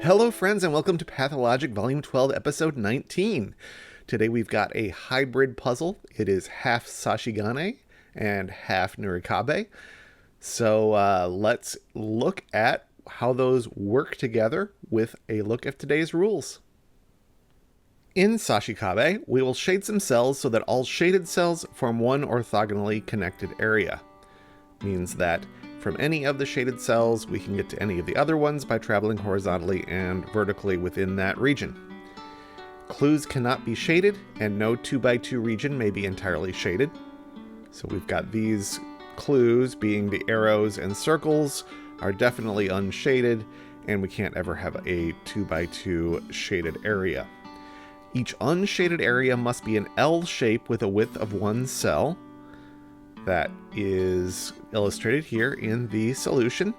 Hello friends and welcome to Pathologic Volume 12 Episode 19. Today we've got a hybrid puzzle. It is half Sashikabe and half Nurikabe. So let's look at how those work together with a look at today's rules. In Sashikabe, we will shade some cells so that all shaded cells form one orthogonally connected area. Means that from any of the shaded cells, we can get to any of the other ones by traveling horizontally and vertically within that region. Clues cannot be shaded, and no 2x2 region may be entirely shaded. So we've got these clues being the arrows and circles are definitely unshaded, and we can't ever have a 2x2 shaded area. Each unshaded area must be an L shape with a width of one cell. That is illustrated here in the solution.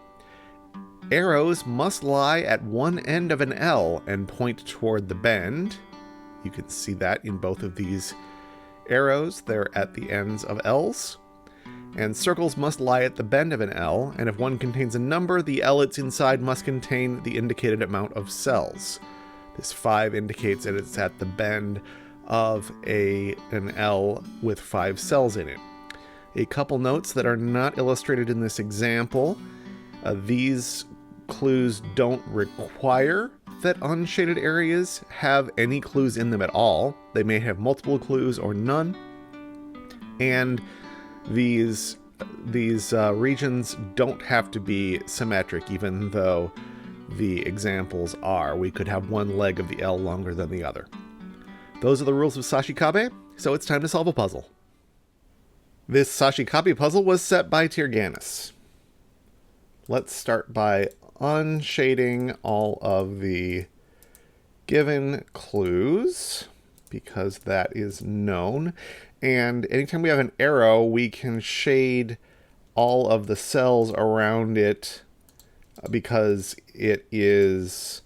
Arrows must lie at one end of an L and point toward the bend. You can see that in both of these arrows. They're at the ends of L's. And circles must lie at the bend of an L, and if one contains a number, the L it's inside must contain the indicated amount of cells. This 5 indicates that it's at the bend of an L with 5 cells in it. A couple notes that are not illustrated in this example. These clues don't require that unshaded areas have any clues in them at all. They may have multiple clues or none. And these regions don't have to be symmetric, even though the examples are. We could have one leg of the L longer than the other. Those are the rules of Sashikabe, so it's time to solve a puzzle. This Sashikabe puzzle was set by Tyrgannus. Let's start by unshading all of the given clues, because that is known. And anytime we have an arrow, we can shade all of the cells around it because it is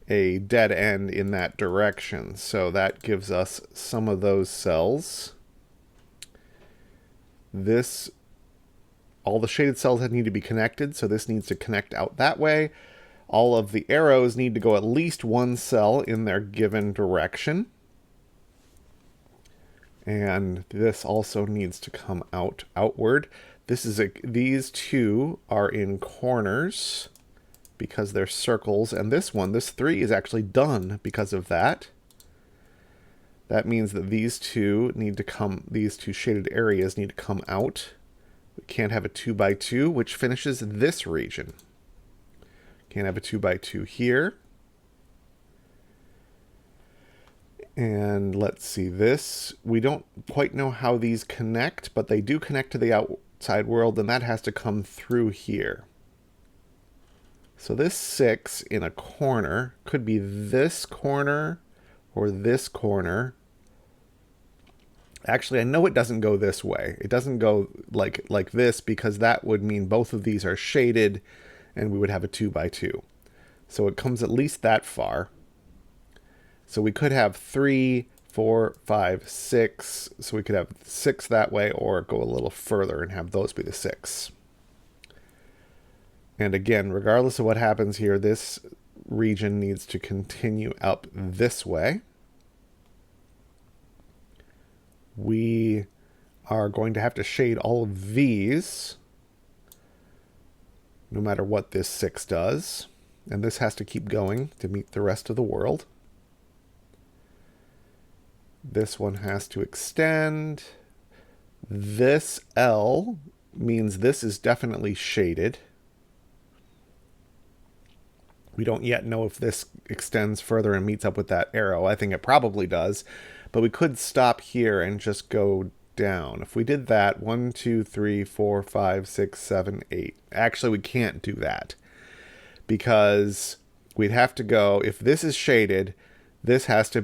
a dead end in that direction. So that gives us some of those cells. All the shaded cells need to be connected, so this needs to connect out that way. All of the arrows need to go at least one cell in their given direction. And this also needs to come outward. These two are in corners because they're circles, and this 3 is actually done because of that. That means that these two shaded areas need to come out. We can't have a 2x2, which finishes this region. Can't have a 2x2 here. And let's see this. We don't quite know how these connect, but they do connect to the outside world, and that has to come through here. So this 6 in a corner could be this corner or this corner. Actually, I know it doesn't go this way. It doesn't go like this, because that would mean both of these are shaded and we would have a 2x2. So it comes at least that far. So we could have 3, 4, 5, 6. So we could have 6 that way, or go a little further and have those be the 6. And again, regardless of what happens here, this region needs to continue up this way. We are going to have to shade all of these, no matter what this 6 does. And this has to keep going to meet the rest of the world. This one has to extend. This L means this is definitely shaded. We don't yet know if this extends further and meets up with that arrow. I think it probably does. But we could stop here and just go down. If we did that, 1, 2, 3, 4, 5, 6, 7, 8. Actually, we can't do that, because we'd have to go, if this is shaded, this has to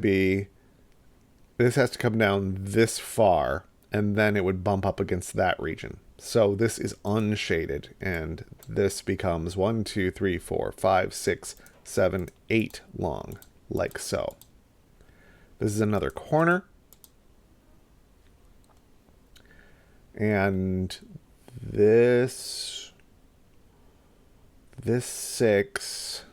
come down this far, and then it would bump up against that region. So this is unshaded, and this becomes 1, 2, 3, 4, 5, 6, 7, 8 long, like so. This is another corner. And this 6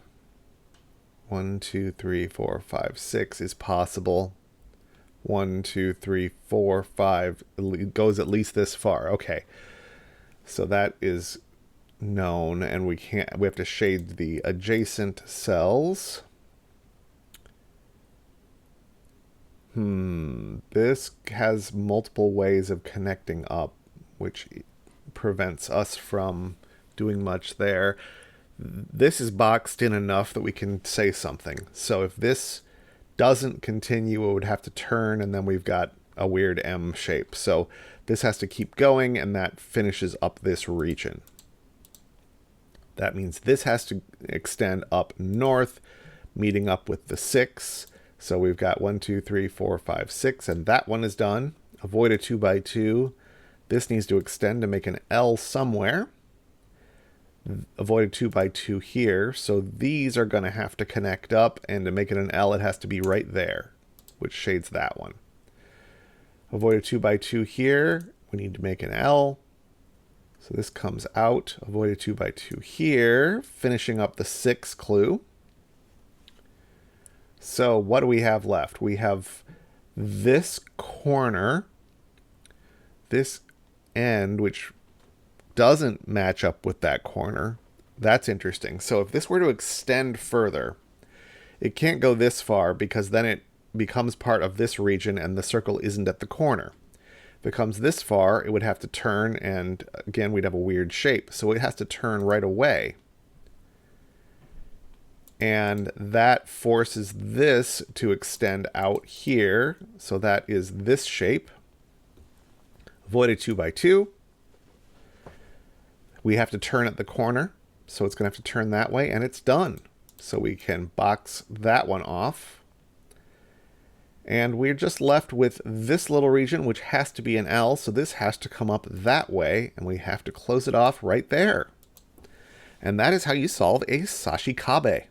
1, 2, 3, 4, 5, 6 is possible. 1, 2, 3, 4, 5 it goes at least this far. Okay. So that is known, and we have to shade the adjacent cells. This has multiple ways of connecting up, which prevents us from doing much there. This is boxed in enough that we can say something. So if this doesn't continue, it would have to turn, and then we've got a weird M shape. So this has to keep going, and that finishes up this region. That means this has to extend up north, meeting up with the 6. So we've got 1, 2, 3, 4, 5, 6, and that one is done. Avoid a 2 by 2. This needs to extend to make an L somewhere. Avoid a 2 by 2 here. So these are going to have to connect up, and to make it an L, it has to be right there, which shades that one. Avoid a 2 by 2 here. We need to make an L. So this comes out. Avoid a 2 by 2 here, finishing up the 6 clue. So what do we have left? We have this corner, this end, which doesn't match up with that corner. That's interesting. So if this were to extend further, it can't go this far because then it becomes part of this region and the circle isn't at the corner. If it comes this far, it would have to turn, and again, we'd have a weird shape. So it has to turn right away. And that forces this to extend out here. So that is this shape. Avoid a 2 by 2. We have to turn at the corner. So it's going to have to turn that way, and it's done. So we can box that one off. And we're just left with this little region, which has to be an L. So this has to come up that way, and we have to close it off right there. And that is how you solve a Sashikabe.